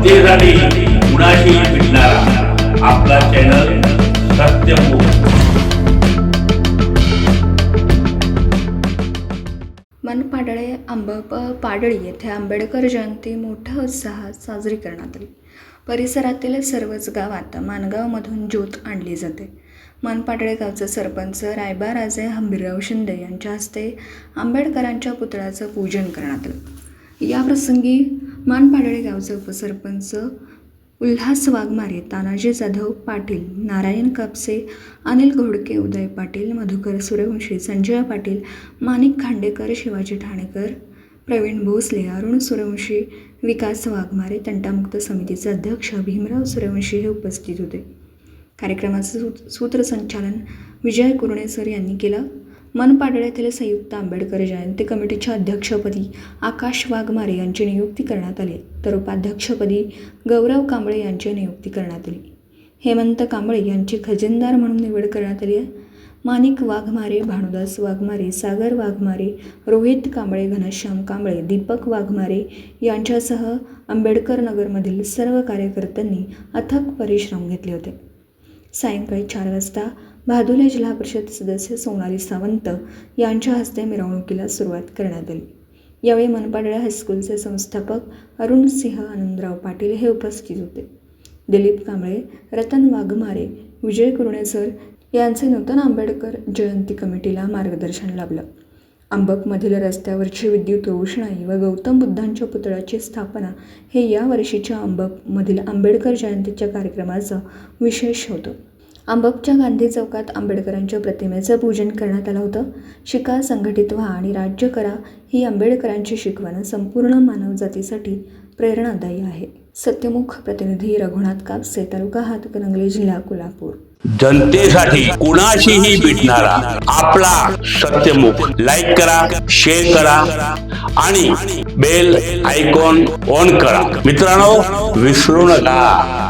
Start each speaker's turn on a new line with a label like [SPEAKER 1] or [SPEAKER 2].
[SPEAKER 1] जनतेसाठी कुणाशी भेटणारा आपला चॅनल सत्यमुख।
[SPEAKER 2] मनपाडळे पाडळी येथे आंबेडकर जयंती मोठ्या उत्साहात साजरी करण्यात आली। परिसरातील सर्वच गावात माणगावमधून ज्योत आणली जाते। मनपाडळे गावचे सरपंच रायबाराजे हंबीरराव शिंदे यांच्या हस्ते आंबेडकरांच्या पुतळ्याचं पूजन करण्यात आलं। या प्रसंगी मनपाडळे गावचे उपसरपंच उल्हास वाघमारे, तानाजी जाधव पाटील, नारायण कापसे, अनिल घोडके, उदय पाटील, मधुकर सूर्यवंशी, संजय पाटील, माणिक खांडेकर, शिवाजी ठाणेकर, प्रवीण भोसले, अरुण सूर्यवंशी, विकास वाघमारे, तंटामुक्त समितीचे अध्यक्ष भीमराव सूर्यवंशी हे उपस्थित होते। कार्यक्रमाचं सूत्रसंचालन विजय कुरणे सर यांनी केलं। मनपाडळे येथील संयुक्त आंबेडकर जयंती कमिटीच्या अध्यक्षपदी आकाश वाघमारे यांची नियुक्ती करण्यात आली, तर उपाध्यक्षपदी गौरव कांबळे यांची नियुक्ती करण्यात आली। हेमंत कांबळे यांची खजिनदार म्हणून निवड करण्यात आली आहे। माणिक वाघमारे, भानुदास वाघमारे, सागर वाघमारे, रोहित कांबळे, घनश्याम कांबळे, दीपक वाघमारे यांच्यासह आंबेडकर नगरमधील सर्व कार्यकर्त्यांनी अथक परिश्रम घेतले होते। सायंकाळी 4 वाजता भादुले जिल्हा परिषद सदस्य सोनाली सावंत यांच्या हस्ते मिरवणुकीला सुरुवात करण्यात आली। यावेळी मनपाडळे हायस्कूलचे संस्थापक अरुण सिंह आनंदराव पाटील हे उपस्थित होते। दिलीप कांबळे, रतन वाघमारे, विजय कुरणे सर यांचे नूतन आंबेडकर जयंती कमिटीला मार्गदर्शन लाभलं। अंबकमधील रस्त्यावरची विद्युत रोषणाई व गौतम बुद्धांच्या पुतळ्याची स्थापना हे या वर्षीच्या अंबकमधील आंबेडकर जयंतीच्या कार्यक्रमाचं विशेष होतं। अंबकच्या गांधी चौकात आंबेडकरांच्या प्रतिमेचं पूजन करण्यात आलं होतं। शिका, संघटित व्हा आणि राज्य करा ही आंबेडकरांची शिकवण संपूर्ण मानवजातीसाठी प्रेरणादायी आहे। सत्यमुख प्रतिनिधी रघुनाथ कापसे, तालुका हातकणंगले, जिल्हा कोल्हापूर।
[SPEAKER 1] जनतेसाठी कुणाशीही भेटणारा आपला सत्यमुख। लाईक करा, शेअर करा आणि बेल आयकॉन ऑन करा। मित्रांनो, विसरू नका।